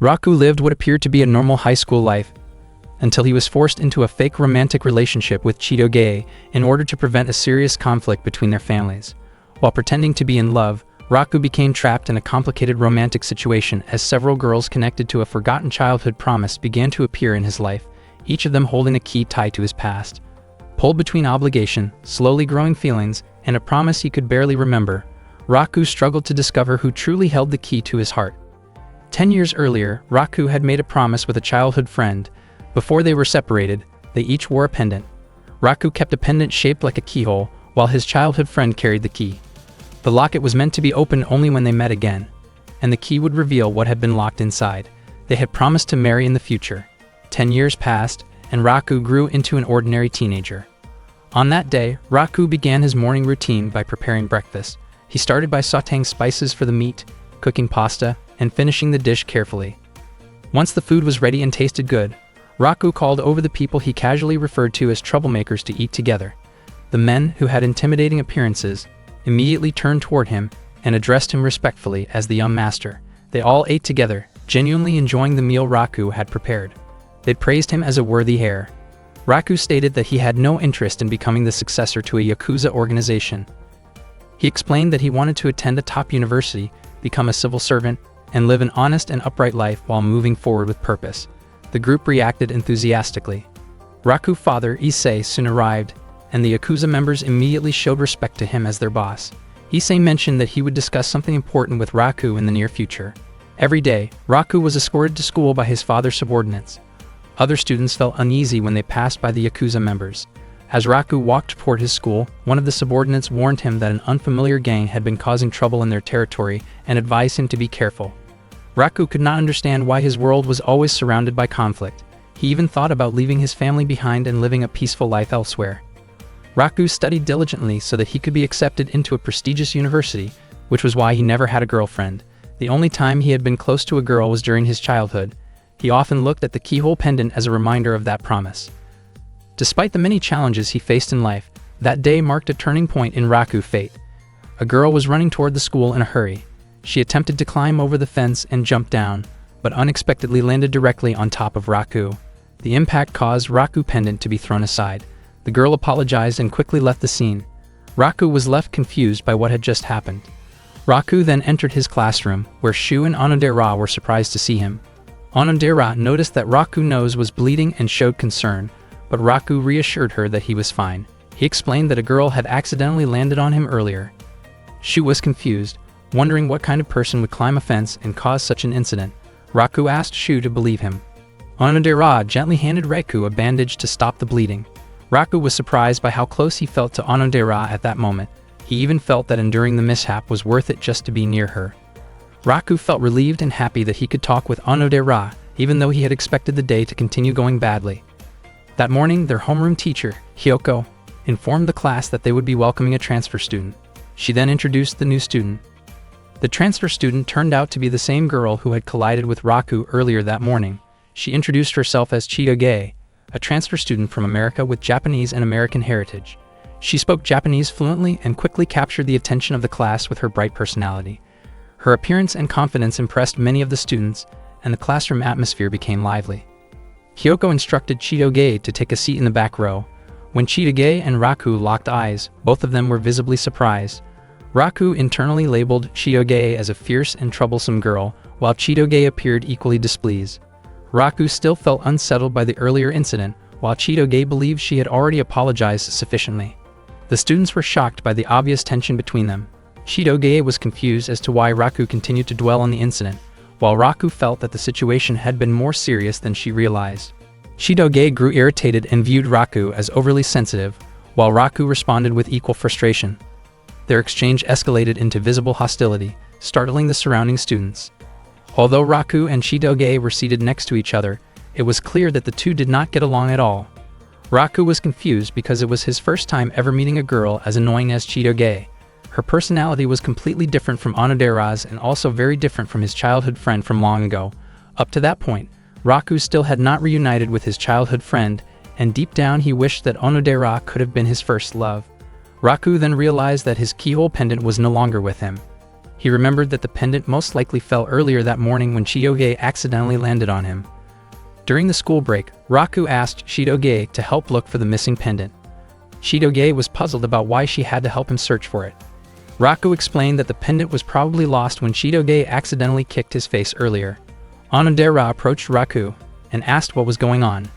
Raku lived what appeared to be a normal high school life until he was forced into a fake romantic relationship with Chitoge in order to prevent a serious conflict between their families. While pretending to be in love, Raku became trapped in a complicated romantic situation as several girls connected to a forgotten childhood promise began to appear in his life, each of them holding a key tied to his past. Pulled between obligation, slowly growing feelings, and a promise he could barely remember, Raku struggled to discover who truly held the key to his heart. 10 years earlier, Raku had made a promise with a childhood friend. Before they were separated, they each wore a pendant. Raku kept a pendant shaped like a keyhole, while his childhood friend carried the key. The locket was meant to be opened only when they met again, and the key would reveal what had been locked inside. They had promised to marry in the future. 10 years passed, and Raku grew into an ordinary teenager. On that day, Raku began his morning routine by preparing breakfast. He started by sautéing spices for the meat, cooking pasta, and finishing the dish carefully. Once the food was ready and tasted good, Raku called over the people he casually referred to as troublemakers to eat together. The men, who had intimidating appearances, immediately turned toward him and addressed him respectfully as the young master. They all ate together, genuinely enjoying the meal Raku had prepared. They praised him as a worthy heir. Raku stated that he had no interest in becoming the successor to a Yakuza organization. He explained that he wanted to attend a top university, become a civil servant, and live an honest and upright life while moving forward with purpose. The group reacted enthusiastically. Raku's father, Issei, soon arrived, and the Yakuza members immediately showed respect to him as their boss. Issei mentioned that he would discuss something important with Raku in the near future. Every day, Raku was escorted to school by his father's subordinates. Other students felt uneasy when they passed by the Yakuza members. As Raku walked toward his school, one of the subordinates warned him that an unfamiliar gang had been causing trouble in their territory and advised him to be careful. Raku could not understand why his world was always surrounded by conflict. He even thought about leaving his family behind and living a peaceful life elsewhere. Raku studied diligently so that he could be accepted into a prestigious university, which was why he never had a girlfriend. The only time he had been close to a girl was during his childhood. He often looked at the keyhole pendant as a reminder of that promise. Despite the many challenges he faced in life, that day marked a turning point in Raku's fate. A girl was running toward the school in a hurry. She attempted to climb over the fence and jump down, but unexpectedly landed directly on top of Raku. The impact caused Raku's pendant to be thrown aside. The girl apologized and quickly left the scene. Raku was left confused by what had just happened. Raku then entered his classroom, where Shu and Onodera were surprised to see him. Onodera noticed that Raku's nose was bleeding and showed concern, but Raku reassured her that he was fine. He explained that a girl had accidentally landed on him earlier. Shu was confused, wondering what kind of person would climb a fence and cause such an incident. Raku asked Shu to believe him. Onodera gently handed Raku a bandage to stop the bleeding. Raku was surprised by how close he felt to Onodera at that moment. He even felt that enduring the mishap was worth it just to be near her. Raku felt relieved and happy that he could talk with Onodera, even though he had expected the day to continue going badly. That morning, their homeroom teacher, Hyoko, informed the class that they would be welcoming a transfer student. She then introduced the new student. The transfer student turned out to be the same girl who had collided with Raku earlier that morning. She introduced herself as Chitoge, a transfer student from America with Japanese and American heritage. She spoke Japanese fluently and quickly captured the attention of the class with her bright personality. Her appearance and confidence impressed many of the students, and the classroom atmosphere became lively. Hyoko instructed Chitoge to take a seat in the back row. When Chitoge and Raku locked eyes, both of them were visibly surprised. Raku internally labeled Chitoge as a fierce and troublesome girl, while Chitoge appeared equally displeased. Raku still felt unsettled by the earlier incident, while Chitoge believed she had already apologized sufficiently. The students were shocked by the obvious tension between them. Chitoge was confused as to why Raku continued to dwell on the incident, while Raku felt that the situation had been more serious than she realized. Chitoge grew irritated and viewed Raku as overly sensitive, while Raku responded with equal frustration. Their exchange escalated into visible hostility, startling the surrounding students. Although Raku and Chitoge were seated next to each other, it was clear that the two did not get along at all. Raku was confused because it was his first time ever meeting a girl as annoying as Chitoge. Her personality was completely different from Onodera's and also very different from his childhood friend from long ago. Up to that point, Raku still had not reunited with his childhood friend, and deep down he wished that Onodera could have been his first love. Raku then realized that his keyhole pendant was no longer with him. He remembered that the pendant most likely fell earlier that morning when Chitoge accidentally landed on him. During the school break, Raku asked Chitoge to help look for the missing pendant. Chitoge was puzzled about why she had to help him search for it. Raku explained that the pendant was probably lost when Chitoge accidentally kicked his face earlier. Onodera approached Raku and asked what was going on.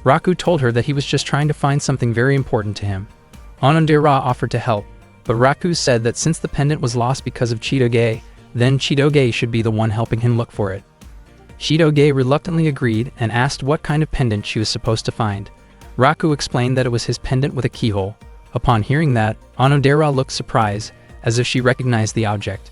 Raku told her that he was just trying to find something very important to him. Onodera offered to help, but Raku said that since the pendant was lost because of Chitoge, then Chitoge should be the one helping him look for it. Chitoge reluctantly agreed and asked what kind of pendant she was supposed to find. Raku explained that it was his pendant with a keyhole. Upon hearing that, Onodera looked surprised, as if she recognized the object.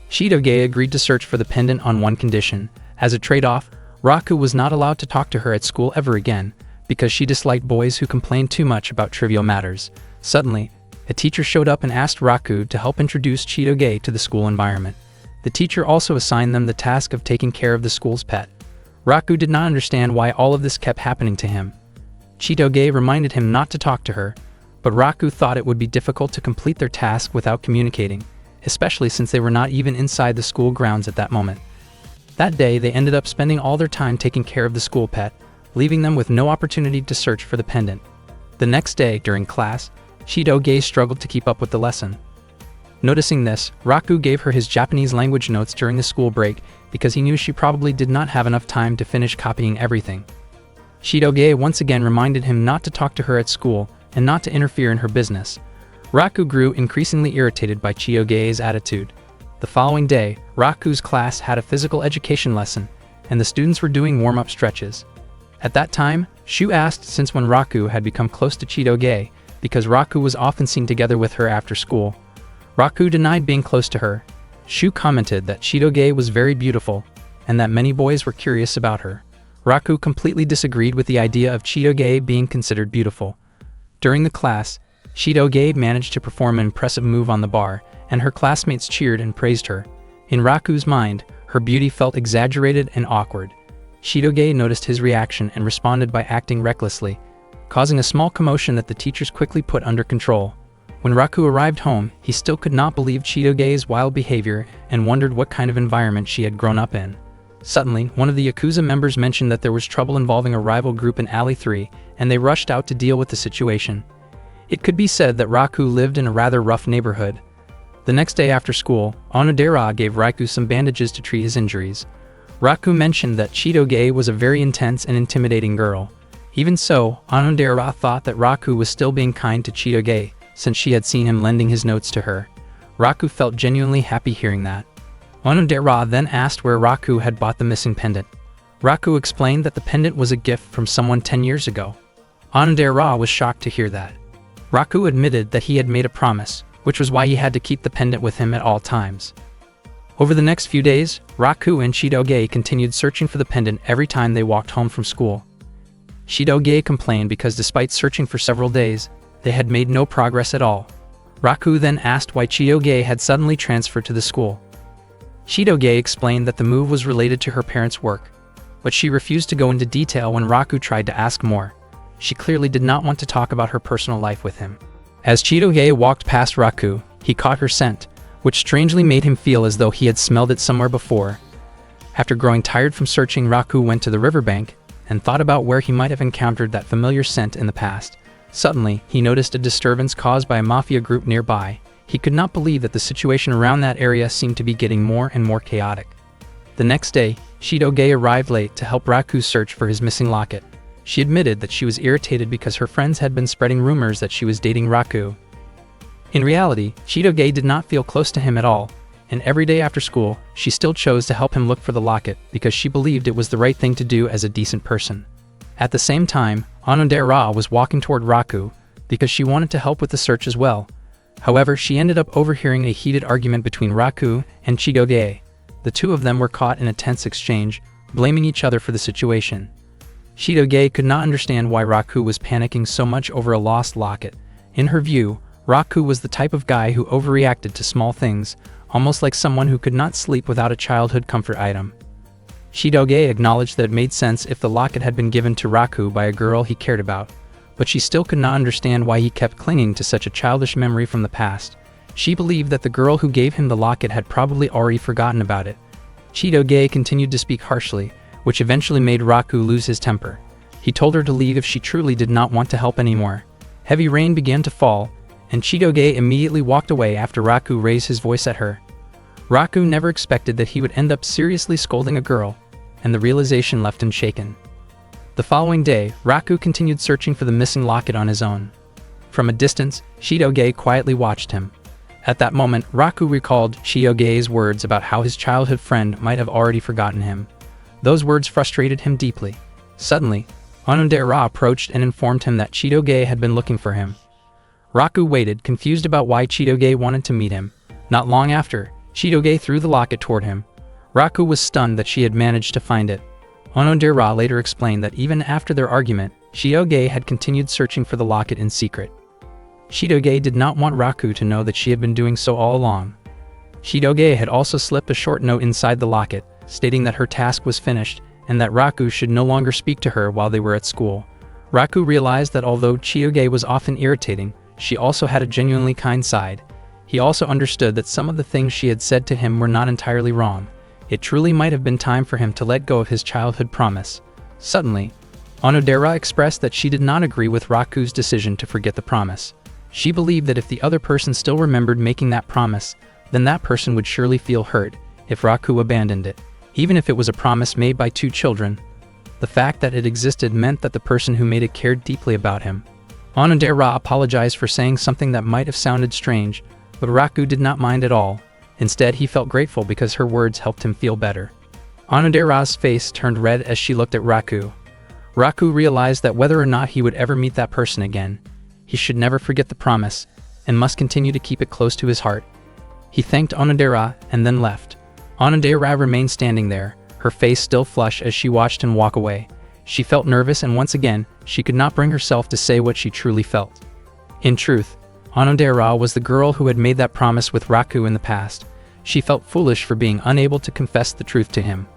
Chitoge agreed to search for the pendant on one condition. As a trade-off, Raku was not allowed to talk to her at school ever again, because she disliked boys who complained too much about trivial matters. Suddenly, a teacher showed up and asked Raku to help introduce Chitoge to the school environment. The teacher also assigned them the task of taking care of the school's pet. Raku did not understand why all of this kept happening to him. Chitoge reminded him not to talk to her, but Raku thought it would be difficult to complete their task without communicating, especially since they were not even inside the school grounds at that moment. That day, they ended up spending all their time taking care of the school pet, leaving them with no opportunity to search for the pendant. The next day, during class, Chitoge struggled to keep up with the lesson. Noticing this, Raku gave her his Japanese language notes during the school break because he knew she probably did not have enough time to finish copying everything. Chitoge once again reminded him not to talk to her at school and not to interfere in her business. Raku grew increasingly irritated by Chitoge's attitude. The following day, Raku's class had a physical education lesson, and the students were doing warm-up stretches. At that time, Shu asked since when Raku had become close to Chitoge, because Raku was often seen together with her after school. Raku denied being close to her. Shu commented that Chitoge was very beautiful, and that many boys were curious about her. Raku completely disagreed with the idea of Chitoge being considered beautiful. During the class, Chitoge managed to perform an impressive move on the bar, and her classmates cheered and praised her. In Raku's mind, her beauty felt exaggerated and awkward. Chitoge noticed his reaction and responded by acting recklessly, causing a small commotion that the teachers quickly put under control. When Raku arrived home, he still could not believe Chitoge's wild behavior and wondered what kind of environment she had grown up in. Suddenly, one of the Yakuza members mentioned that there was trouble involving a rival group in Alley 3, and they rushed out to deal with the situation. It could be said that Raku lived in a rather rough neighborhood. The next day after school, Onodera gave Raku some bandages to treat his injuries. Raku mentioned that Chitoge was a very intense and intimidating girl. Even so, Onodera thought that Raku was still being kind to Chitoge, since she had seen him lending his notes to her. Raku felt genuinely happy hearing that. Onodera then asked where Raku had bought the missing pendant. Raku explained that the pendant was a gift from someone 10 years ago. Onodera was shocked to hear that. Raku admitted that he had made a promise, which was why he had to keep the pendant with him at all times. Over the next few days, Raku and Chitoge continued searching for the pendant every time they walked home from school. Chitoge complained because despite searching for several days, they had made no progress at all. Raku then asked why Chitoge had suddenly transferred to the school. Chitoge explained that the move was related to her parents' work, but she refused to go into detail when Raku tried to ask more. She clearly did not want to talk about her personal life with him. As Chitoge walked past Raku, he caught her scent, which strangely made him feel as though he had smelled it somewhere before. After growing tired from searching, Raku went to the riverbank and thought about where he might have encountered that familiar scent in the past. Suddenly, he noticed a disturbance caused by a mafia group nearby. He could not believe that the situation around that area seemed to be getting more and more chaotic. The next day, Chitoge arrived late to help Raku search for his missing locket. She admitted that she was irritated because her friends had been spreading rumors that she was dating Raku. In reality, Chitoge did not feel close to him at all, and every day after school, she still chose to help him look for the locket because she believed it was the right thing to do as a decent person. At the same time, Onodera was walking toward Raku because she wanted to help with the search as well. However, she ended up overhearing a heated argument between Raku and Chitoge. The two of them were caught in a tense exchange, blaming each other for the situation. Chitoge could not understand why Raku was panicking so much over a lost locket. In her view, Raku was the type of guy who overreacted to small things, almost like someone who could not sleep without a childhood comfort item. Chitoge acknowledged that it made sense if the locket had been given to Raku by a girl he cared about, but she still could not understand why he kept clinging to such a childish memory from the past. She believed that the girl who gave him the locket had probably already forgotten about it. Chitoge continued to speak harshly, which eventually made Raku lose his temper. He told her to leave if she truly did not want to help anymore. Heavy rain began to fall, and Chitoge immediately walked away after Raku raised his voice at her. Raku never expected that he would end up seriously scolding a girl, and the realization left him shaken. The following day, Raku continued searching for the missing locket on his own. From a distance, Chitoge quietly watched him. At that moment, Raku recalled Chitoge's words about how his childhood friend might have already forgotten him. Those words frustrated him deeply. Suddenly, Onodera approached and informed him that Chitoge had been looking for him. Raku waited, confused about why Chitoge wanted to meet him. Not long after, Chitoge threw the locket toward him. Raku was stunned that she had managed to find it. Onodera later explained that even after their argument, Chitoge had continued searching for the locket in secret. Chitoge did not want Raku to know that she had been doing so all along. Chitoge had also slipped a short note inside the locket, stating that her task was finished and that Raku should no longer speak to her while they were at school. Raku realized that although Chitoge was often irritating, she also had a genuinely kind side. He also understood that some of the things she had said to him were not entirely wrong. It truly might have been time for him to let go of his childhood promise. Suddenly, Onodera expressed that she did not agree with Raku's decision to forget the promise. She believed that if the other person still remembered making that promise, then that person would surely feel hurt if Raku abandoned it. Even if it was a promise made by two children, the fact that it existed meant that the person who made it cared deeply about him. Onodera apologized for saying something that might have sounded strange, but Raku did not mind at all. Instead, he felt grateful because her words helped him feel better. Onodera's face turned red as she looked at Raku. Raku realized that whether or not he would ever meet that person again, he should never forget the promise and must continue to keep it close to his heart. He thanked Onodera and then left. Onodera remained standing there, her face still flushed as she watched him walk away. She felt nervous, and once again, she could not bring herself to say what she truly felt. In truth, Onodera was the girl who had made that promise with Raku in the past. She felt foolish for being unable to confess the truth to him.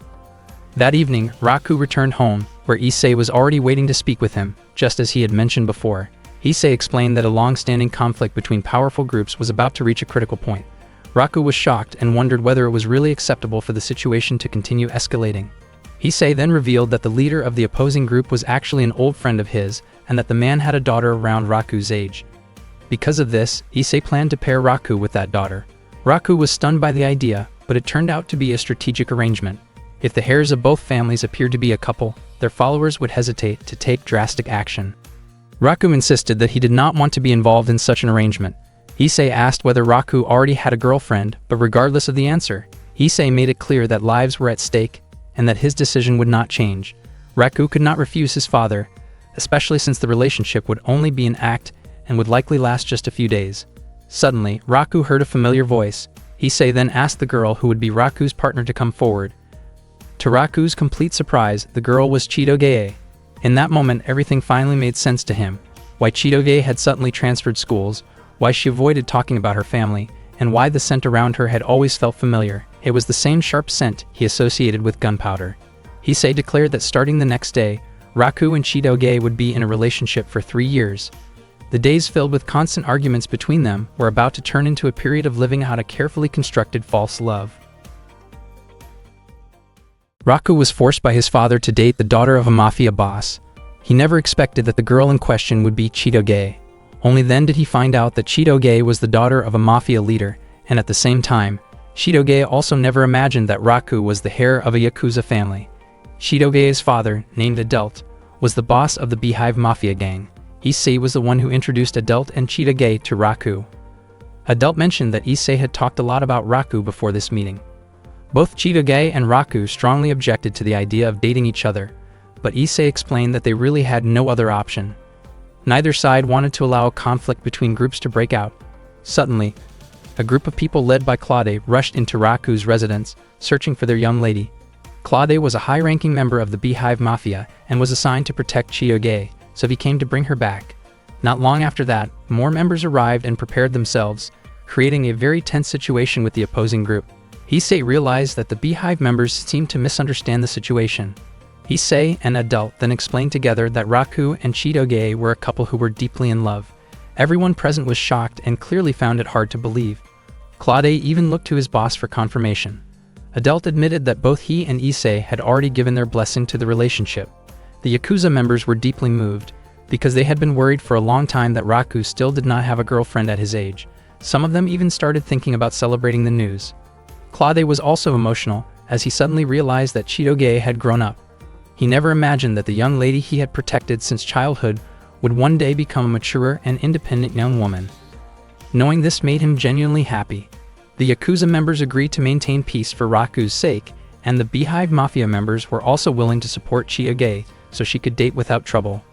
That evening, Raku returned home, where Issei was already waiting to speak with him, just as he had mentioned before. Issei explained that a long-standing conflict between powerful groups was about to reach a critical point. Raku was shocked and wondered whether it was really acceptable for the situation to continue escalating. Issei then revealed that the leader of the opposing group was actually an old friend of his, and that the man had a daughter around Raku's age. Because of this, Issei planned to pair Raku with that daughter. Raku was stunned by the idea, but it turned out to be a strategic arrangement. If the heirs of both families appeared to be a couple, their followers would hesitate to take drastic action. Raku insisted that he did not want to be involved in such an arrangement. Issei asked whether Raku already had a girlfriend, but regardless of the answer, Issei made it clear that lives were at stake and that his decision would not change. Raku could not refuse his father, especially since the relationship would only be an act and would likely last just a few days. Suddenly, Raku heard a familiar voice. Issei then asked the girl who would be Raku's partner to come forward. To Raku's complete surprise, the girl was Chitoge. In that moment, everything finally made sense to him. Why Chitoge had suddenly transferred schools, why she avoided talking about her family, and why the scent around her had always felt familiar. It was the same sharp scent he associated with gunpowder. Issei declared that starting the next day, Raku and Chitoge would be in a relationship for 3 years. The days filled with constant arguments between them were about to turn into a period of living out a carefully constructed false love. Raku was forced by his father to date the daughter of a mafia boss. He never expected that the girl in question would be Chitoge. Only then did he find out that Chitoge was the daughter of a mafia leader, and at the same time, Chitoge also never imagined that Raku was the heir of a Yakuza family. Chitoge's father, named Adult, was the boss of the Beehive Mafia gang. Issei was the one who introduced Adult and Chitoge to Raku. Adult mentioned that Issei had talked a lot about Raku before this meeting. Both Chitoge and Raku strongly objected to the idea of dating each other, but Issei explained that they really had no other option. Neither side wanted to allow a conflict between groups to break out. Suddenly, a group of people led by Claude rushed into Raku's residence, searching for their young lady. Claude was a high-ranking member of the Beehive Mafia and was assigned to protect Chitoge, so he came to bring her back. Not long after that, more members arrived and prepared themselves, creating a very tense situation with the opposing group. Issei realized that the Beehive members seemed to misunderstand the situation. Issei and Adult then explained together that Raku and Chitoge were a couple who were deeply in love. Everyone present was shocked and clearly found it hard to believe. Claude even looked to his boss for confirmation. Adelt admitted that both he and Issei had already given their blessing to the relationship. The Yakuza members were deeply moved, because they had been worried for a long time that Raku still did not have a girlfriend at his age. Some of them even started thinking about celebrating the news. Claude was also emotional, as he suddenly realized that Chitoge had grown up. He never imagined that the young lady he had protected since childhood would one day become a mature and independent young woman. Knowing this made him genuinely happy. The Yakuza members agreed to maintain peace for Raku's sake, and the Beehive Mafia members were also willing to support Chitoge so she could date without trouble.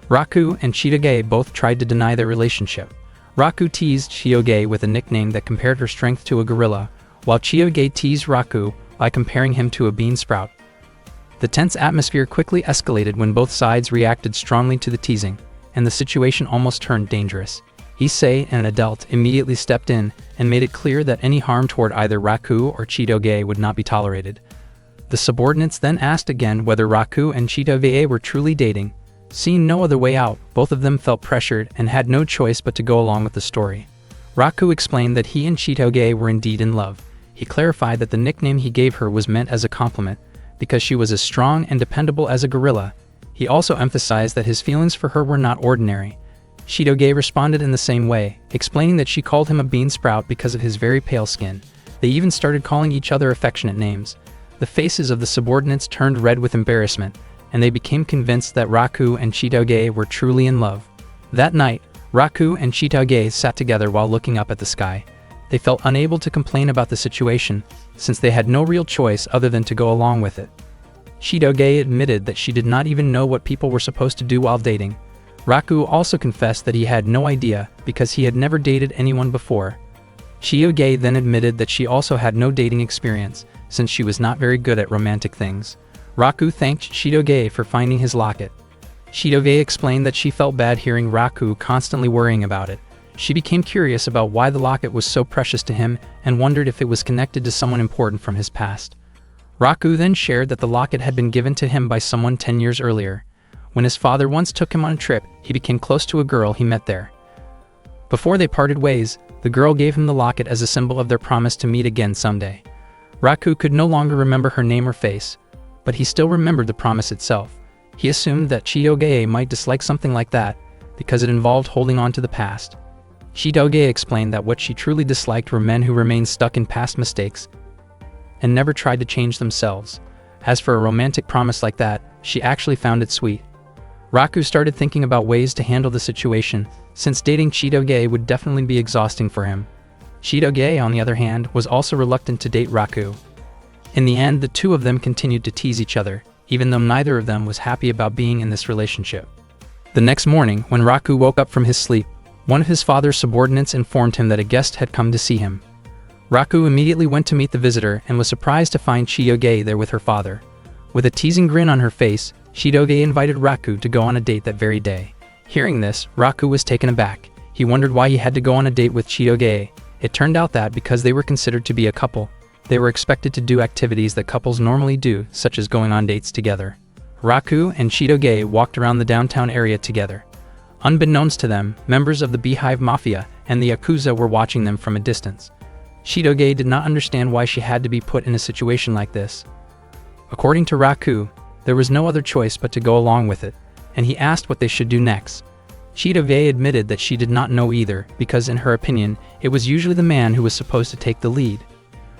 Raku and Chitoge both tried to deny their relationship. Raku teased Chitoge with a nickname that compared her strength to a gorilla, while Chitoge teased Raku by comparing him to a bean sprout. The tense atmosphere quickly escalated when both sides reacted strongly to the teasing, and the situation almost turned dangerous. Issei and Adelt immediately stepped in and made it clear that any harm toward either Raku or Chitoge would not be tolerated. The subordinates then asked again whether Raku and Chitoge were truly dating. Seeing no other way out, both of them felt pressured and had no choice but to go along with the story. Raku explained that he and Chitoge were indeed in love. He clarified that the nickname he gave her was meant as a compliment, because she was as strong and dependable as a gorilla. He also emphasized that his feelings for her were not ordinary. Chitoge responded in the same way, explaining that she called him a bean sprout because of his very pale skin. They even started calling each other affectionate names. The faces of the subordinates turned red with embarrassment, and they became convinced that Raku and Chitoge were truly in love. That night, Raku and Chitoge sat together while looking up at the sky. They felt unable to complain about the situation, since they had no real choice other than to go along with it. Chitoge admitted that she did not even know what people were supposed to do while dating. Raku also confessed that he had no idea because he had never dated anyone before. Chitoge then admitted that she also had no dating experience, since she was not very good at romantic things. Raku thanked Chitoge for finding his locket. Chitoge explained that she felt bad hearing Raku constantly worrying about it. She became curious about why the locket was so precious to him and wondered if it was connected to someone important from his past. Raku then shared that the locket had been given to him by someone 10 years earlier. When his father once took him on a trip, he became close to a girl he met there. Before they parted ways, the girl gave him the locket as a symbol of their promise to meet again someday. Raku could no longer remember her name or face, but he still remembered the promise itself. He assumed that Chitoge might dislike something like that, because it involved holding on to the past. Chitoge explained that what she truly disliked were men who remained stuck in past mistakes and never tried to change themselves. As for a romantic promise like that, she actually found it sweet. Raku started thinking about ways to handle the situation, since dating Chitoge would definitely be exhausting for him. Chitoge, on the other hand, was also reluctant to date Raku. In the end, the two of them continued to tease each other, even though neither of them was happy about being in this relationship. The next morning, when Raku woke up from his sleep, one of his father's subordinates informed him that a guest had come to see him. Raku immediately went to meet the visitor and was surprised to find Chitoge there with her father. With a teasing grin on her face, Chitoge invited Raku to go on a date that very day. Hearing this, Raku was taken aback. He wondered why he had to go on a date with Chitoge. It turned out that because they were considered to be a couple, they were expected to do activities that couples normally do, such as going on dates together. Raku and Chitoge walked around the downtown area together. Unbeknownst to them, members of the Beehive Mafia and the Yakuza were watching them from a distance. Chitoge did not understand why she had to be put in a situation like this. According to Raku, there was no other choice but to go along with it, and he asked what they should do next. Chitoge admitted that she did not know either, because in her opinion, it was usually the man who was supposed to take the lead.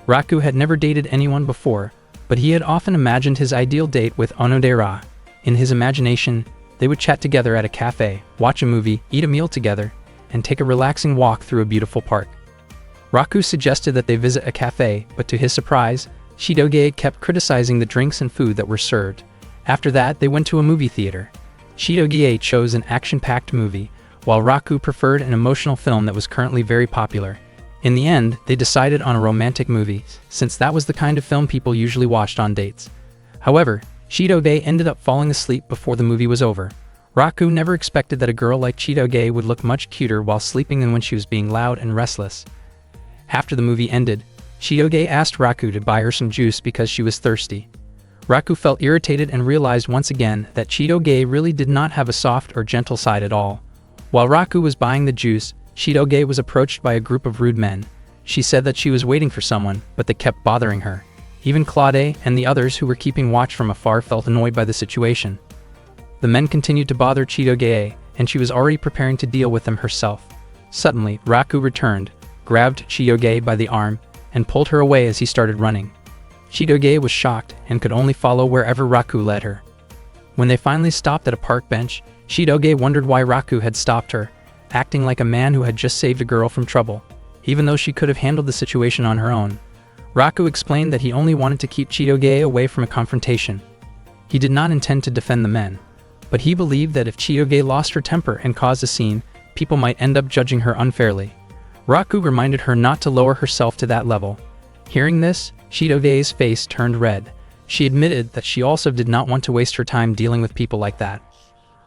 Raku had never dated anyone before, but he had often imagined his ideal date with Onodera. In his imagination, they would chat together at a cafe, watch a movie, eat a meal together, and take a relaxing walk through a beautiful park. Raku suggested that they visit a cafe, but to his surprise, Chitoge kept criticizing the drinks and food that were served. After that, they went to a movie theater. Chitoge chose an action-packed movie, while Raku preferred an emotional film that was currently very popular. In the end, they decided on a romantic movie, since that was the kind of film people usually watched on dates. However, Chitoge ended up falling asleep before the movie was over. Raku never expected that a girl like Chitoge would look much cuter while sleeping than when she was being loud and restless. After the movie ended, Chitoge asked Raku to buy her some juice because she was thirsty. Raku felt irritated and realized once again that Chitoge really did not have a soft or gentle side at all. While Raku was buying the juice, Chitoge was approached by a group of rude men. She said that she was waiting for someone, but they kept bothering her. Even Claude and the others who were keeping watch from afar felt annoyed by the situation. The men continued to bother Chitoge, and she was already preparing to deal with them herself. Suddenly, Raku returned, grabbed Chitoge by the arm, and pulled her away as he started running. Chitoge was shocked and could only follow wherever Raku led her. When they finally stopped at a park bench, Chitoge wondered why Raku had stopped her, acting like a man who had just saved a girl from trouble, even though she could have handled the situation on her own. Raku explained that he only wanted to keep Chitoge away from a confrontation. He did not intend to defend the men, but he believed that if Chitoge lost her temper and caused a scene, people might end up judging her unfairly. Raku reminded her not to lower herself to that level. Hearing this, Chitoge's face turned red. She admitted that she also did not want to waste her time dealing with people like that.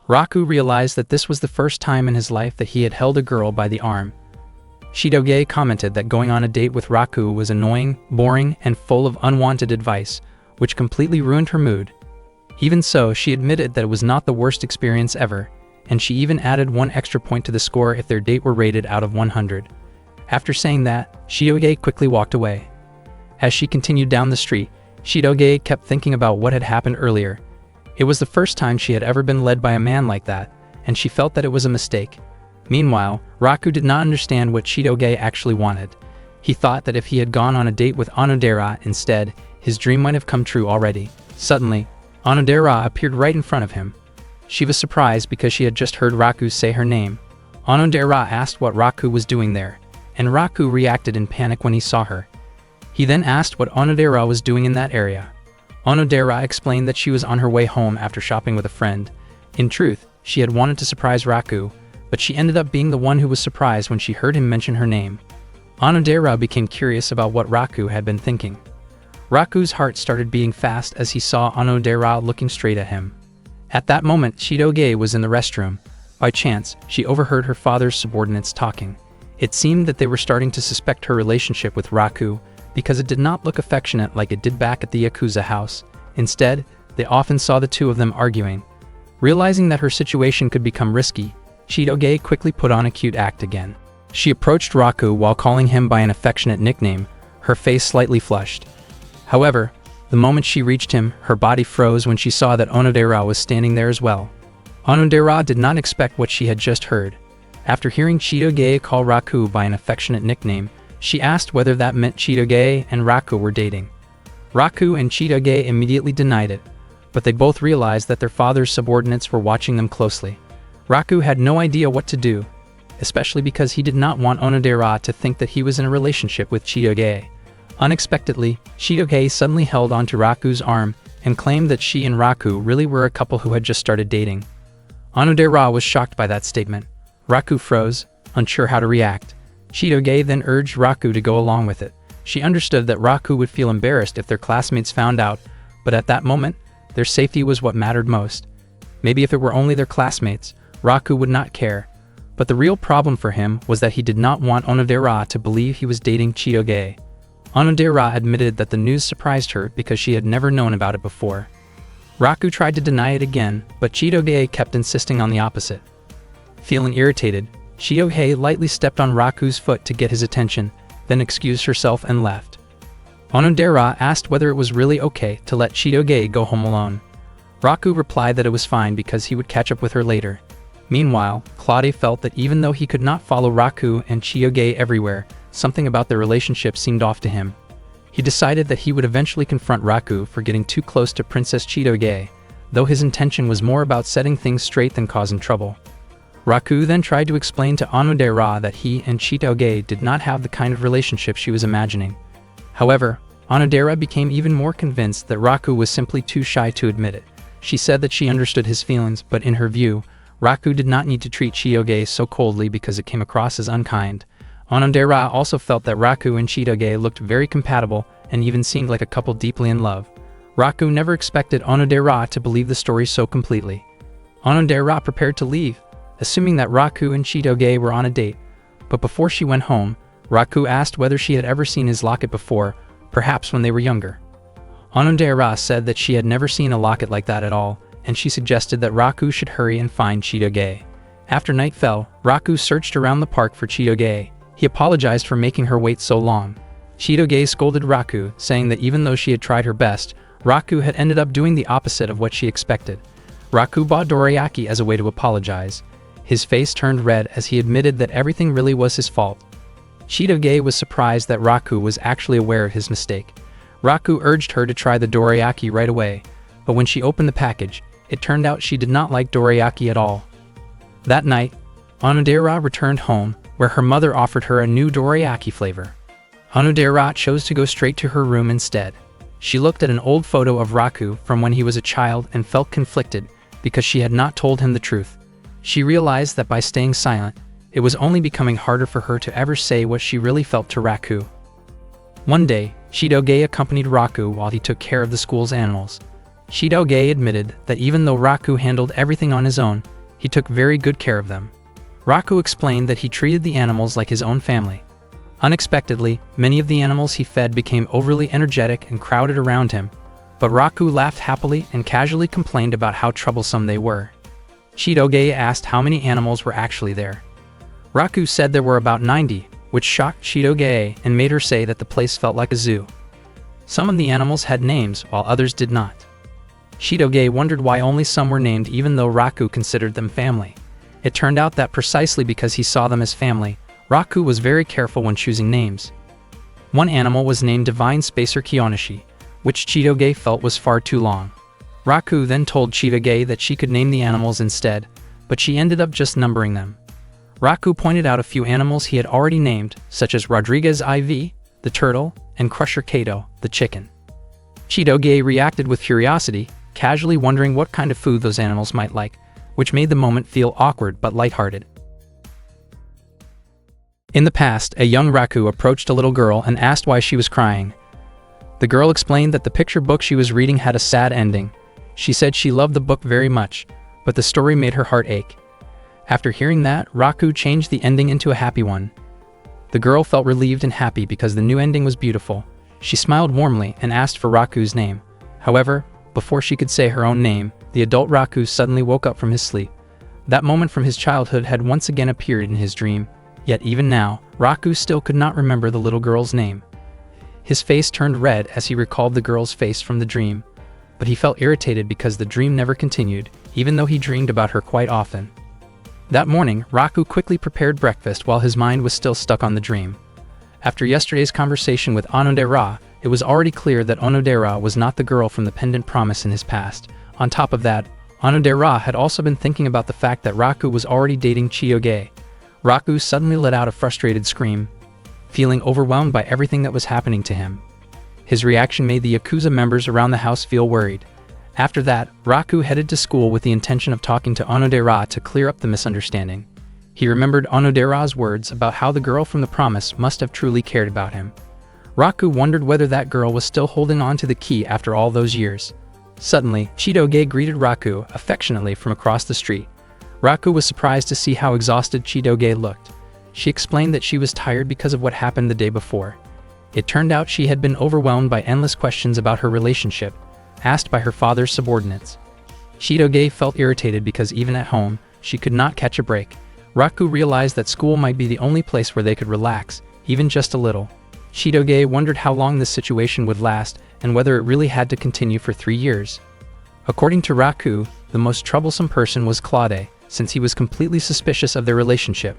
Raku realized that this was the first time in his life that he had held a girl by the arm. Chitoge commented that going on a date with Raku was annoying, boring, and full of unwanted advice, which completely ruined her mood. Even so, she admitted that it was not the worst experience ever, and she even added 1 extra point to the score if their date were rated out of 100. After saying that, Chitoge quickly walked away. As she continued down the street, Chitoge kept thinking about what had happened earlier. It was the first time she had ever been led by a man like that, and she felt that it was a mistake. Meanwhile, Raku did not understand what Chitoge actually wanted. He thought that if he had gone on a date with Onodera instead, his dream might have come true already. Suddenly, Onodera appeared right in front of him. She was surprised because she had just heard Raku say her name. Onodera asked what Raku was doing there, and Raku reacted in panic when he saw her. He then asked what Onodera was doing in that area. Onodera explained that she was on her way home after shopping with a friend. In truth, she had wanted to surprise Raku, but she ended up being the one who was surprised when she heard him mention her name. Onodera became curious about what Raku had been thinking. Raku's heart started beating fast as he saw Onodera looking straight at him. At that moment, Chitoge was in the restroom. By chance, she overheard her father's subordinates talking. It seemed that they were starting to suspect her relationship with Raku, because it did not look affectionate like it did back at the Yakuza house. Instead, they often saw the two of them arguing. Realizing that her situation could become risky, Chitoge quickly put on a cute act again. She approached Raku while calling him by an affectionate nickname, her face slightly flushed. However, the moment she reached him, her body froze when she saw that Onodera was standing there as well. Onodera did not expect what she had just heard. After hearing Chitoge call Raku by an affectionate nickname, she asked whether that meant Chitoge and Raku were dating. Raku and Chitoge immediately denied it, but they both realized that their father's subordinates were watching them closely. Raku had no idea what to do, especially because he did not want Onodera to think that he was in a relationship with Chitoge. Unexpectedly, Chitoge suddenly held onto Raku's arm and claimed that she and Raku really were a couple who had just started dating. Onodera was shocked by that statement. Raku froze, unsure how to react. Chitoge then urged Raku to go along with it. She understood that Raku would feel embarrassed if their classmates found out, but at that moment, their safety was what mattered most. Maybe if it were only their classmates, Raku would not care. But the real problem for him was that he did not want Onodera to believe he was dating Chitoge. Onodera admitted that the news surprised her because she had never known about it before. Raku tried to deny it again, but Chitoge kept insisting on the opposite. Feeling irritated, Chitoge lightly stepped on Raku's foot to get his attention, then excused herself and left. Onodera asked whether it was really okay to let Chitoge go home alone. Raku replied that it was fine because he would catch up with her later. Meanwhile, Claude felt that even though he could not follow Raku and Chitoge everywhere, something about their relationship seemed off to him. He decided that he would eventually confront Raku for getting too close to Princess Chitoge, though his intention was more about setting things straight than causing trouble. Raku then tried to explain to Onodera that he and Chitoge did not have the kind of relationship she was imagining. However, Onodera became even more convinced that Raku was simply too shy to admit it. She said that she understood his feelings, but in her view, Raku did not need to treat Chitoge so coldly because it came across as unkind. Onodera also felt that Raku and Chitoge looked very compatible and even seemed like a couple deeply in love. Raku never expected Onodera to believe the story so completely. Onodera prepared to leave, assuming that Raku and Chitoge were on a date. But before she went home, Raku asked whether she had ever seen his locket before, perhaps when they were younger. Onodera said that she had never seen a locket like that at all, and she suggested that Raku should hurry and find Chitoge. After night fell, Raku searched around the park for Chitoge. He apologized for making her wait so long. Chitoge scolded Raku, saying that even though she had tried her best, Raku had ended up doing the opposite of what she expected. Raku bought dorayaki as a way to apologize. His face turned red as he admitted that everything really was his fault. Chitoge was surprised that Raku was actually aware of his mistake. Raku urged her to try the dorayaki right away, but when she opened the package, it turned out she did not like dorayaki at all. That night, Onodera returned home, where her mother offered her a new dorayaki flavor. Onodera chose to go straight to her room instead. She looked at an old photo of Raku from when he was a child and felt conflicted because she had not told him the truth. She realized that by staying silent, it was only becoming harder for her to ever say what she really felt to Raku. One day, Chitoge accompanied Raku while he took care of the school's animals. Chitoge admitted that even though Raku handled everything on his own, he took very good care of them. Raku explained that he treated the animals like his own family. Unexpectedly, many of the animals he fed became overly energetic and crowded around him, but Raku laughed happily and casually complained about how troublesome they were. Chitoge asked how many animals were actually there. Raku said there were about 90, which shocked Chitoge and made her say that the place felt like a zoo. Some of the animals had names while others did not. Chitoge wondered why only some were named even though Raku considered them family. It turned out that precisely because he saw them as family, Raku was very careful when choosing names. One animal was named Divine Spacer Kiyoshi, which Chitoge felt was far too long. Raku then told Chitoge that she could name the animals instead, but she ended up just numbering them. Raku pointed out a few animals he had already named, such as Rodriguez IV, the turtle, and Crusher Kato, the chicken. Chitoge reacted with curiosity, casually wondering what kind of food those animals might like, which made the moment feel awkward but lighthearted. In the past, a young Raku approached a little girl and asked why she was crying. The girl explained that the picture book she was reading had a sad ending. She said she loved the book very much, but the story made her heart ache. After hearing that, Raku changed the ending into a happy one. The girl felt relieved and happy because the new ending was beautiful. She smiled warmly and asked for Raku's name. However, before she could say her own name, the adult Raku suddenly woke up from his sleep. That moment from his childhood had once again appeared in his dream. Yet even now, Raku still could not remember the little girl's name. His face turned red as he recalled the girl's face from the dream, but he felt irritated because the dream never continued, even though he dreamed about her quite often. That morning, Raku quickly prepared breakfast while his mind was still stuck on the dream. After yesterday's conversation with Onodera, it was already clear that Onodera was not the girl from the pendant promise in his past. On top of that, Onodera had also been thinking about the fact that Raku was already dating Chitoge. Raku suddenly let out a frustrated scream, feeling overwhelmed by everything that was happening to him. His reaction made the Yakuza members around the house feel worried. After that, Raku headed to school with the intention of talking to Onodera to clear up the misunderstanding. He remembered Onodera's words about how the girl from the promise must have truly cared about him. Raku wondered whether that girl was still holding on to the key after all those years. Suddenly, Chitoge greeted Raku affectionately from across the street. Raku was surprised to see how exhausted Chitoge looked. She explained that she was tired because of what happened the day before. It turned out she had been overwhelmed by endless questions about her relationship, asked by her father's subordinates. Chitoge felt irritated because even at home, she could not catch a break. Raku realized that school might be the only place where they could relax, even just a little. Chitoge wondered how long this situation would last and whether it really had to continue for 3 years. According to Raku, the most troublesome person was Claude, since he was completely suspicious of their relationship.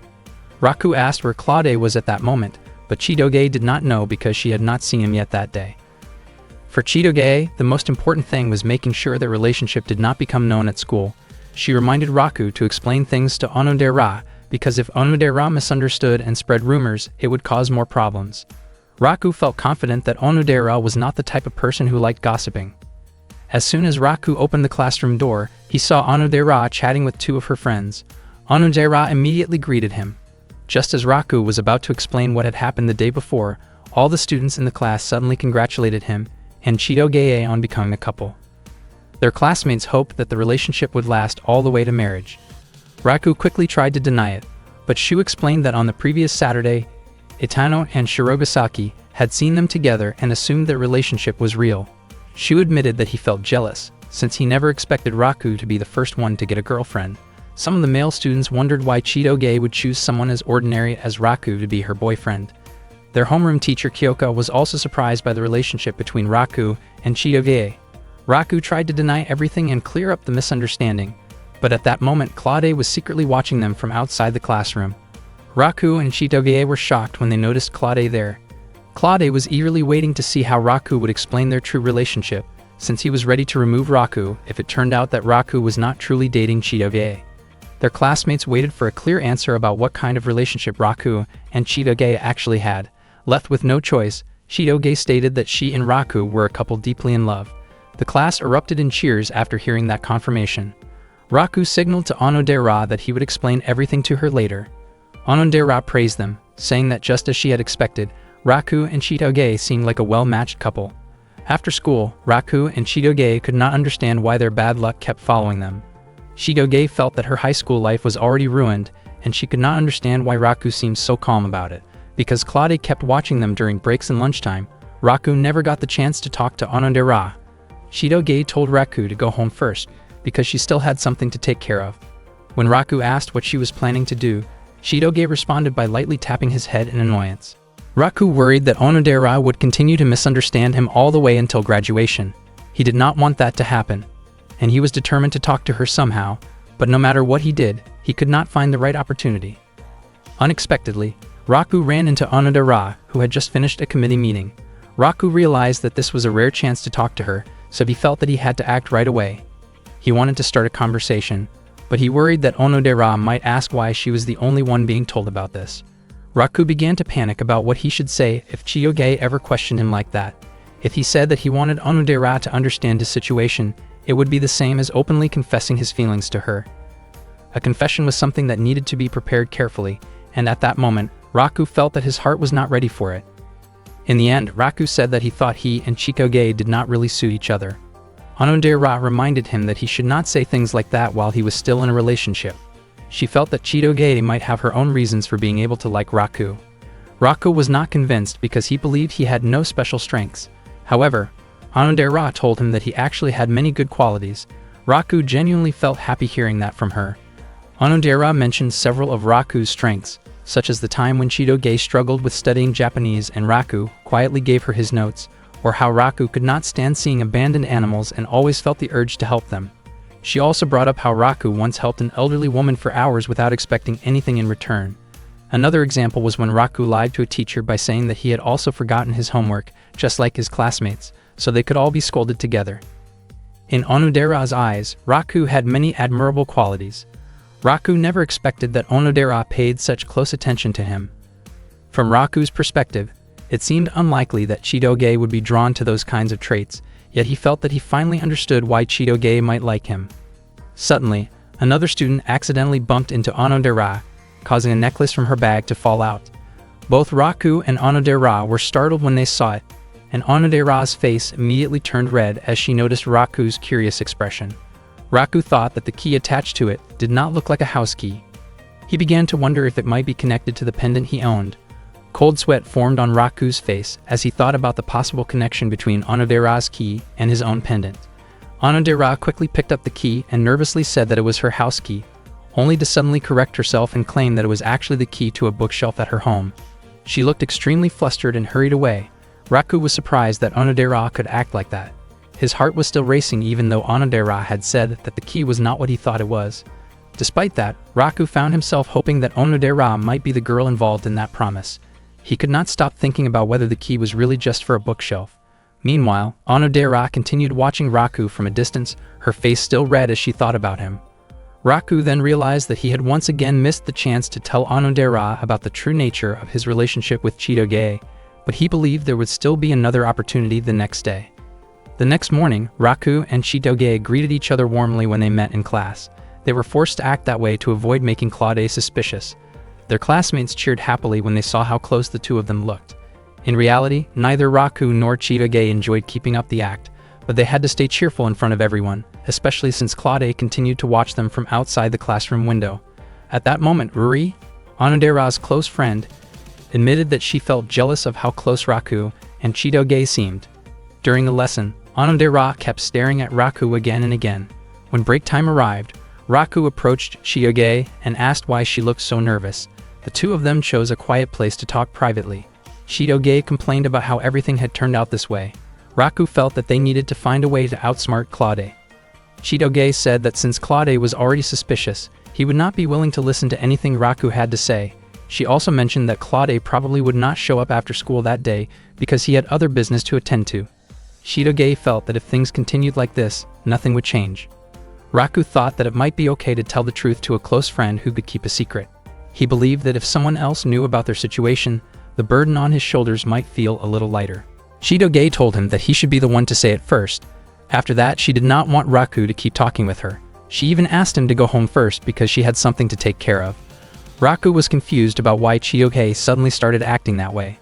Raku asked where Claude was at that moment, but Chitoge did not know because she had not seen him yet that day. For Chitoge, the most important thing was making sure their relationship did not become known at school. She reminded Raku to explain things to Onodera, because if Onodera misunderstood and spread rumors, it would cause more problems. Raku felt confident that Onodera was not the type of person who liked gossiping. As soon as Raku opened the classroom door, he saw Onodera chatting with 2 of her friends. Onodera immediately greeted him. Just as Raku was about to explain what had happened the day before, all the students in the class suddenly congratulated him and Chitoge on becoming a couple. Their classmates hoped that the relationship would last all the way to marriage. Raku quickly tried to deny it, but Shu explained that on the previous Saturday, Itano and Shirogasaki had seen them together and assumed their relationship was real. Shu admitted that he felt jealous, since he never expected Raku to be the first one to get a girlfriend. Some of the male students wondered why Chitoge would choose someone as ordinary as Raku to be her boyfriend. Their homeroom teacher Kyoka was also surprised by the relationship between Raku and Chitoge. Raku tried to deny everything and clear up the misunderstanding, but at that moment Claude was secretly watching them from outside the classroom. Raku and Chitoge were shocked when they noticed Claude there. Claude was eagerly waiting to see how Raku would explain their true relationship, since he was ready to remove Raku if it turned out that Raku was not truly dating Chitoge. Their classmates waited for a clear answer about what kind of relationship Raku and Chitoge actually had. Left with no choice, Chitoge stated that she and Raku were a couple deeply in love. The class erupted in cheers after hearing that confirmation. Raku signaled to Onodera that he would explain everything to her later. Onodera praised them, saying that just as she had expected, Raku and Chitoge seemed like a well-matched couple. After school, Raku and Chitoge could not understand why their bad luck kept following them. Chitoge felt that her high school life was already ruined, and she could not understand why Raku seemed so calm about it. Because Claude kept watching them during breaks and lunchtime, Raku never got the chance to talk to Onodera. Chitoge told Raku to go home first, because she still had something to take care of. When Raku asked what she was planning to do, Chitoge responded by lightly tapping his head in annoyance. Raku worried that Onodera would continue to misunderstand him all the way until graduation. He did not want that to happen, and he was determined to talk to her somehow, but no matter what he did, he could not find the right opportunity. Unexpectedly, Raku ran into Onodera, who had just finished a committee meeting. Raku realized that this was a rare chance to talk to her, so he felt that he had to act right away. He wanted to start a conversation, but he worried that Onodera might ask why she was the only one being told about this. Raku began to panic about what he should say if Chitoge ever questioned him like that. If he said that he wanted Onodera to understand his situation, it would be the same as openly confessing his feelings to her. A confession was something that needed to be prepared carefully, and at that moment, Raku felt that his heart was not ready for it. In the end, Raku said that he thought he and Chitoge did not really suit each other. Onodera reminded him that he should not say things like that while he was still in a relationship. She felt that Chitoge might have her own reasons for being able to like Raku. Raku was not convinced because he believed he had no special strengths. However, Onodera told him that he actually had many good qualities. Raku genuinely felt happy hearing that from her. Onodera mentioned several of Raku's strengths, such as the time when Chitoge struggled with studying Japanese and Raku quietly gave her his notes, or how Raku could not stand seeing abandoned animals and always felt the urge to help them. She also brought up how Raku once helped an elderly woman for hours without expecting anything in return. Another example was when Raku lied to a teacher by saying that he had also forgotten his homework, just like his classmates, so they could all be scolded together. In Onodera's eyes, Raku had many admirable qualities. Raku never expected that Onodera paid such close attention to him. From Raku's perspective, it seemed unlikely that Chitoge would be drawn to those kinds of traits, yet he felt that he finally understood why Chitoge might like him. Suddenly, another student accidentally bumped into Onodera, causing a necklace from her bag to fall out. Both Raku and Onodera were startled when they saw it, and Onodera's face immediately turned red as she noticed Raku's curious expression. Raku thought that the key attached to it did not look like a house key. He began to wonder if it might be connected to the pendant he owned. Cold sweat formed on Raku's face as he thought about the possible connection between Onodera's key and his own pendant. Onodera quickly picked up the key and nervously said that it was her house key, only to suddenly correct herself and claim that it was actually the key to a bookshelf at her home. She looked extremely flustered and hurried away. Raku was surprised that Onodera could act like that. His heart was still racing even though Onodera had said that the key was not what he thought it was. Despite that, Raku found himself hoping that Onodera might be the girl involved in that promise. He could not stop thinking about whether the key was really just for a bookshelf. Meanwhile, Onodera continued watching Raku from a distance, her face still red as she thought about him. Raku then realized that he had once again missed the chance to tell Onodera about the true nature of his relationship with Chitoge, but he believed there would still be another opportunity the next day. The next morning, Raku and Chitoge greeted each other warmly when they met in class. They were forced to act that way to avoid making Claude suspicious. Their classmates cheered happily when they saw how close the two of them looked. In reality, neither Raku nor Chitoge enjoyed keeping up the act, but they had to stay cheerful in front of everyone, especially since Claude continued to watch them from outside the classroom window. At that moment, Ruri, Onodera's close friend, admitted that she felt jealous of how close Raku and Chitoge seemed. During the lesson, Onodera kept staring at Raku again and again. When break time arrived, Raku approached Chitoge and asked why she looked so nervous. The two of them chose a quiet place to talk privately. Chitoge complained about how everything had turned out this way. Raku felt that they needed to find a way to outsmart Claude. Chitoge said that since Claude was already suspicious, he would not be willing to listen to anything Raku had to say. She also mentioned that Claude probably would not show up after school that day because he had other business to attend to. Chitoge felt that if things continued like this, nothing would change. Raku thought that it might be okay to tell the truth to a close friend who could keep a secret. He believed that if someone else knew about their situation, the burden on his shoulders might feel a little lighter. Chitoge told him that he should be the one to say it first. After that, she did not want Raku to keep talking with her. She even asked him to go home first because she had something to take care of. Raku was confused about why Chitoge suddenly started acting that way.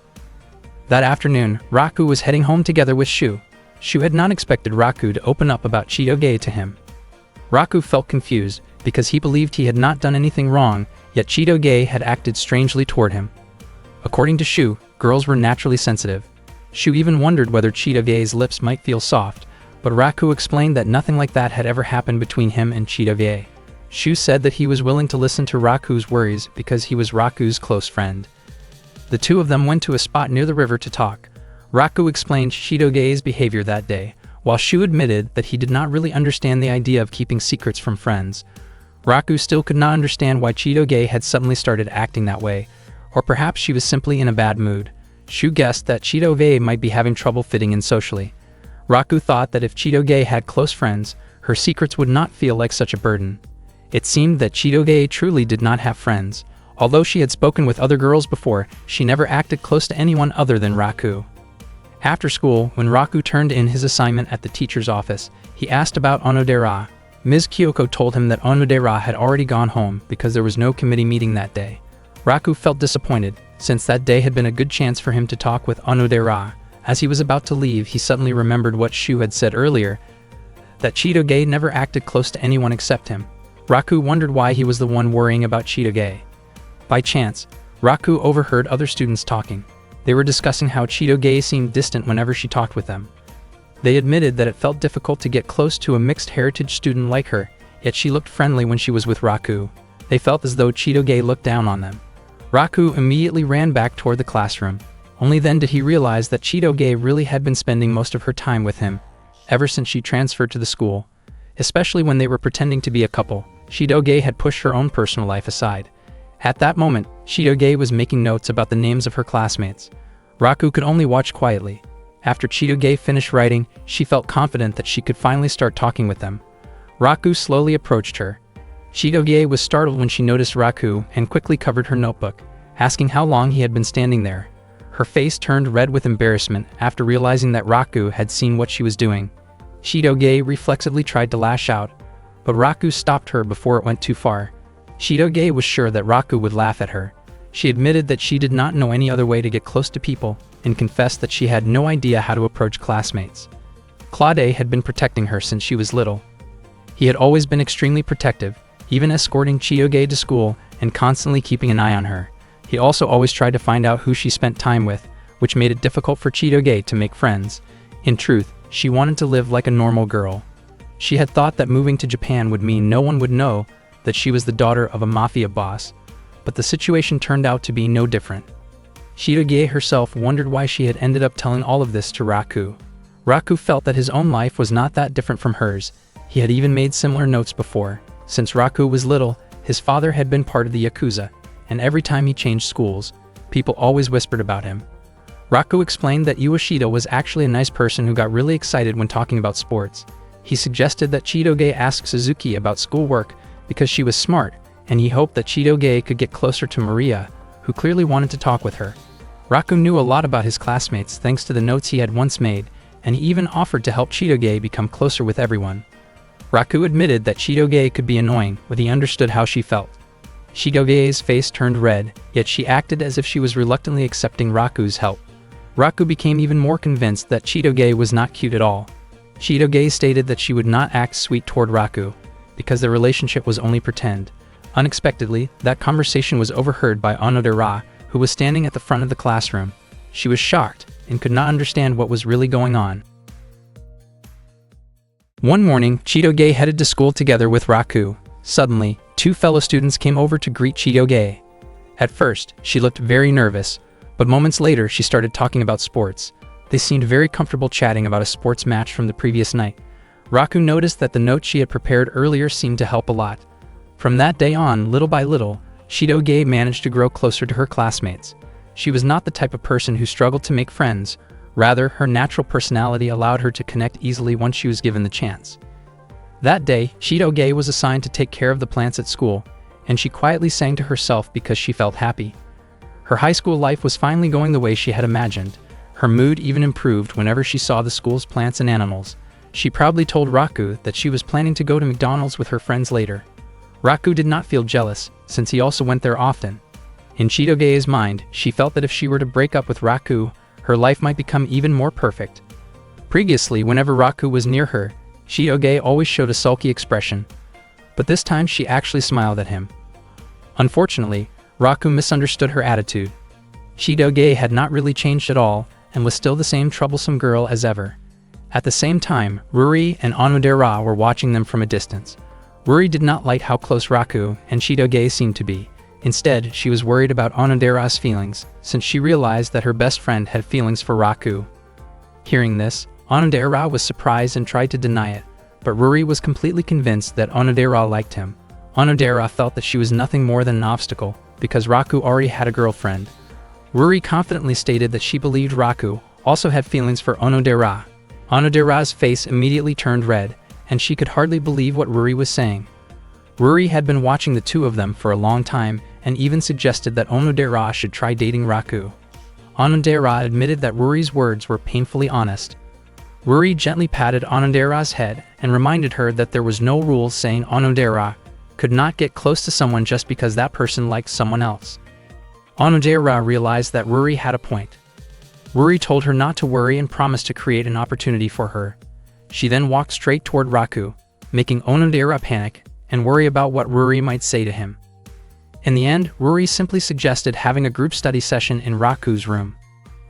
That afternoon, Raku was heading home together with Shu. Shu had not expected Raku to open up about Chitoge to him. Raku felt confused because he believed he had not done anything wrong, yet Chitoge had acted strangely toward him. According to Shu, girls were naturally sensitive. Shu even wondered whether Chitoge's lips might feel soft, but Raku explained that nothing like that had ever happened between him and Chitoge. Shu said that he was willing to listen to Raku's worries because he was Raku's close friend. The two of them went to a spot near the river to talk. Raku explained Chitoge's behavior that day, while Shu admitted that he did not really understand the idea of keeping secrets from friends. Raku still could not understand why Chitoge had suddenly started acting that way, or perhaps she was simply in a bad mood. Shu guessed that Chitoge might be having trouble fitting in socially. Raku thought that if Chitoge had close friends, her secrets would not feel like such a burden. It seemed that Chitoge truly did not have friends. Although she had spoken with other girls before, she never acted close to anyone other than Raku. After school, when Raku turned in his assignment at the teacher's office, he asked about Onodera. Ms. Kyoko told him that Onodera had already gone home because there was no committee meeting that day. Raku felt disappointed, since that day had been a good chance for him to talk with Onodera. As he was about to leave, he suddenly remembered what Shu had said earlier, that Chitoge never acted close to anyone except him. Raku wondered why he was the one worrying about Chitoge. By chance, Raku overheard other students talking. They were discussing how Chitoge seemed distant whenever she talked with them. They admitted that it felt difficult to get close to a mixed heritage student like her, yet she looked friendly when she was with Raku. They felt as though Chitoge looked down on them. Raku immediately ran back toward the classroom. Only then did he realize that Chitoge really had been spending most of her time with him, ever since she transferred to the school. Especially when they were pretending to be a couple, Chitoge had pushed her own personal life aside. At that moment, Chitoge was making notes about the names of her classmates. Raku could only watch quietly. After Chitoge finished writing, she felt confident that she could finally start talking with them. Raku slowly approached her. Chitoge was startled when she noticed Raku and quickly covered her notebook, asking how long he had been standing there. Her face turned red with embarrassment after realizing that Raku had seen what she was doing. Chitoge reflexively tried to lash out, but Raku stopped her before it went too far. Chitoge was sure that Raku would laugh at her. She admitted that she did not know any other way to get close to people and confessed that she had no idea how to approach classmates. Claude had been protecting her since she was little. He had always been extremely protective, even escorting Chitoge to school and constantly keeping an eye on her. He also always tried to find out who she spent time with, which made it difficult for Chitoge to make friends. In truth, she wanted to live like a normal girl. She had thought that moving to Japan would mean no one would know that she was the daughter of a mafia boss, but the situation turned out to be no different. Chitoge herself wondered why she had ended up telling all of this to Raku. Raku felt that his own life was not that different from hers. He had even made similar notes before. Since Raku was little, his father had been part of the Yakuza, and every time he changed schools, people always whispered about him. Raku explained that Ueshida was actually a nice person who got really excited when talking about sports. He suggested that Chitoge ask Suzuki about schoolwork because she was smart, and he hoped that Chitoge could get closer to Maria, who clearly wanted to talk with her. Raku knew a lot about his classmates thanks to the notes he had once made, and he even offered to help Chitoge become closer with everyone. Raku admitted that Chitoge could be annoying, but he understood how she felt. Chitoge's face turned red, yet she acted as if she was reluctantly accepting Raku's help. Raku became even more convinced that Chitoge was not cute at all. Chitoge stated that she would not act sweet toward Raku, because their relationship was only pretend. Unexpectedly, that conversation was overheard by Onodera, who was standing at the front of the classroom. She was shocked and could not understand what was really going on. One morning, Chitoge headed to school together with Raku. Suddenly, two fellow students came over to greet Chitoge. At first, she looked very nervous, but moments later she started talking about sports. They seemed very comfortable chatting about a sports match from the previous night. Raku noticed that the note she had prepared earlier seemed to help a lot. From that day on, little by little, Chitoge managed to grow closer to her classmates. She was not the type of person who struggled to make friends. Rather, her natural personality allowed her to connect easily once she was given the chance. That day, Chitoge was assigned to take care of the plants at school, and she quietly sang to herself because she felt happy. Her high school life was finally going the way she had imagined. Her mood even improved whenever she saw the school's plants and animals. She proudly told Raku that she was planning to go to McDonald's with her friends later. Raku did not feel jealous, since he also went there often. In Chitoge's mind, she felt that if she were to break up with Raku, her life might become even more perfect. Previously, whenever Raku was near her, Chitoge always showed a sulky expression, but this time she actually smiled at him. Unfortunately, Raku misunderstood her attitude. Chitoge had not really changed at all, and was still the same troublesome girl as ever. At the same time, Ruri and Onodera were watching them from a distance. Ruri did not like how close Raku and Chitoge seemed to be. Instead, she was worried about Onodera's feelings, since she realized that her best friend had feelings for Raku. Hearing this, Onodera was surprised and tried to deny it, but Ruri was completely convinced that Onodera liked him. Onodera felt that she was nothing more than an obstacle, because Raku already had a girlfriend. Ruri confidently stated that she believed Raku also had feelings for Onodera. Onodera's face immediately turned red, and she could hardly believe what Ruri was saying. Ruri had been watching the two of them for a long time and even suggested that Onodera should try dating Raku. Onodera admitted that Ruri's words were painfully honest. Ruri gently patted Onodera's head and reminded her that there was no rule saying Onodera could not get close to someone just because that person liked someone else. Onodera realized that Ruri had a point. Ruri told her not to worry and promised to create an opportunity for her. She then walked straight toward Raku, making Onodera panic and worry about what Ruri might say to him. In the end, Ruri simply suggested having a group study session in Raku's room.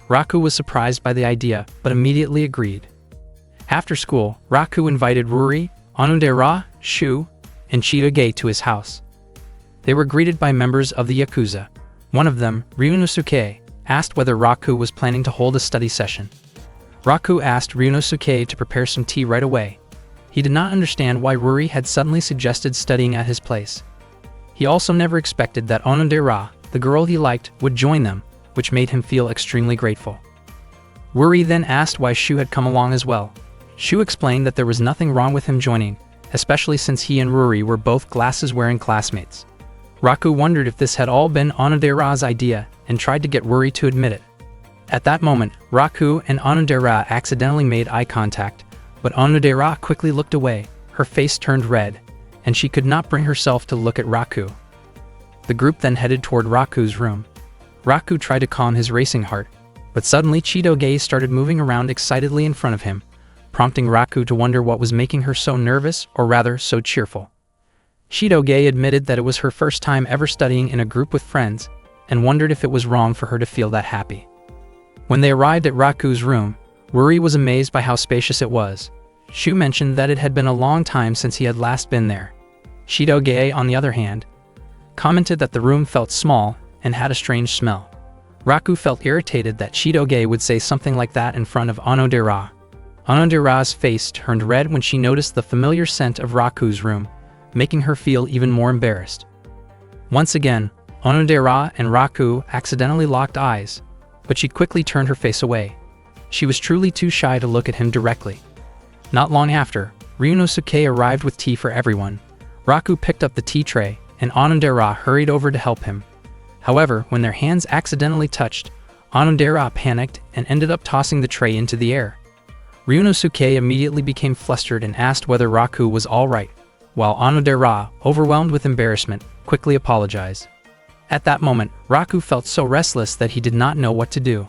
Raku was surprised by the idea, but immediately agreed. After school, Raku invited Ruri, Onodera, Shu, and Chitoge to his house. They were greeted by members of the Yakuza. One of them, Ryunosuke, asked whether Raku was planning to hold a study session. Raku asked Ryunosuke to prepare some tea right away. He did not understand why Ruri had suddenly suggested studying at his place. He also never expected that Onodera, the girl he liked, would join them, which made him feel extremely grateful. Ruri then asked why Shu had come along as well. Shu explained that there was nothing wrong with him joining, especially since he and Ruri were both glasses-wearing classmates. Raku wondered if this had all been Onodera's idea and tried to get Ruri to admit it. At that moment, Raku and Onodera accidentally made eye contact, but Onodera quickly looked away, her face turned red, and she could not bring herself to look at Raku. The group then headed toward Raku's room. Raku tried to calm his racing heart, but suddenly Chitoge started moving around excitedly in front of him, prompting Raku to wonder what was making her so nervous, or rather, so cheerful. Chitoge admitted that it was her first time ever studying in a group with friends, and wondered if it was wrong for her to feel that happy. When they arrived at Raku's room, Ruri was amazed by how spacious it was. Shu mentioned that it had been a long time since he had last been there. Chitoge, on the other hand, commented that the room felt small and had a strange smell. Raku felt irritated that Chitoge would say something like that in front of Onodera. Onodera's face turned red when she noticed the familiar scent of Raku's room, making her feel even more embarrassed. Once again, Onodera and Raku accidentally locked eyes, but she quickly turned her face away. She was truly too shy to look at him directly. Not long after, Ryunosuke arrived with tea for everyone. Raku picked up the tea tray, and Onodera hurried over to help him. However, when their hands accidentally touched, Onodera panicked and ended up tossing the tray into the air. Ryunosuke immediately became flustered and asked whether Raku was alright, while Onodera, overwhelmed with embarrassment, quickly apologized. At that moment, Raku felt so restless that he did not know what to do.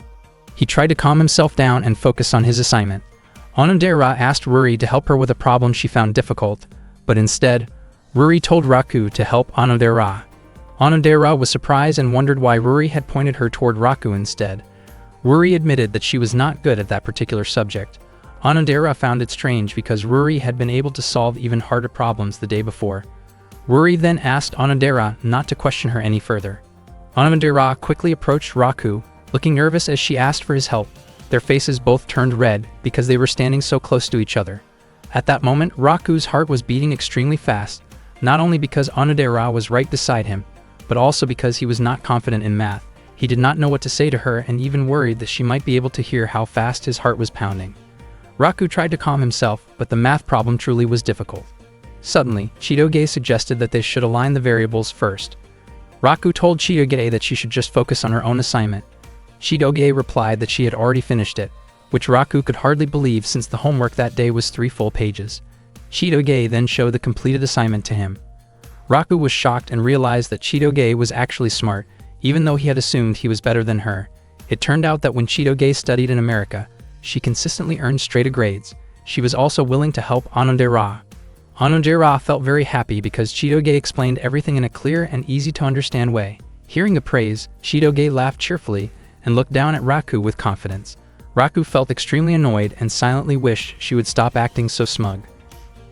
He tried to calm himself down and focus on his assignment. Onodera asked Ruri to help her with a problem she found difficult, but instead, Ruri told Raku to help Onodera. Onodera was surprised and wondered why Ruri had pointed her toward Raku instead. Ruri admitted that she was not good at that particular subject. Onodera found it strange because Ruri had been able to solve even harder problems the day before. Worry then asked Onodera not to question her any further. Onodera quickly approached Raku, looking nervous as she asked for his help. Their faces both turned red because they were standing so close to each other. At that moment, Raku's heart was beating extremely fast, not only because Onodera was right beside him, but also because he was not confident in math. He did not know what to say to her and even worried that she might be able to hear how fast his heart was pounding. Raku tried to calm himself, but the math problem truly was difficult. Suddenly, Chitoge suggested that they should align the variables first. Raku told Chitoge that she should just focus on her own assignment. Chitoge replied that she had already finished it, which Raku could hardly believe since the homework that day was 3 full pages. Chitoge then showed the completed assignment to him. Raku was shocked and realized that Chitoge was actually smart, even though he had assumed he was better than her. It turned out that when Chitoge studied in America, she consistently earned straight A grades. She was also willing to help Onodera. Onodera felt very happy because Chitoge explained everything in a clear and easy-to-understand way. Hearing the praise, Chitoge laughed cheerfully and looked down at Raku with confidence. Raku felt extremely annoyed and silently wished she would stop acting so smug.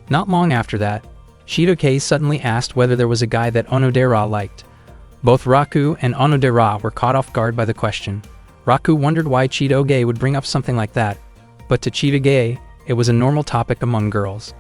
Not long after that, Chitoge suddenly asked whether there was a guy that Onodera liked. Both Raku and Onodera were caught off guard by the question. Raku wondered why Chitoge would bring up something like that, but to Chitoge, it was a normal topic among girls.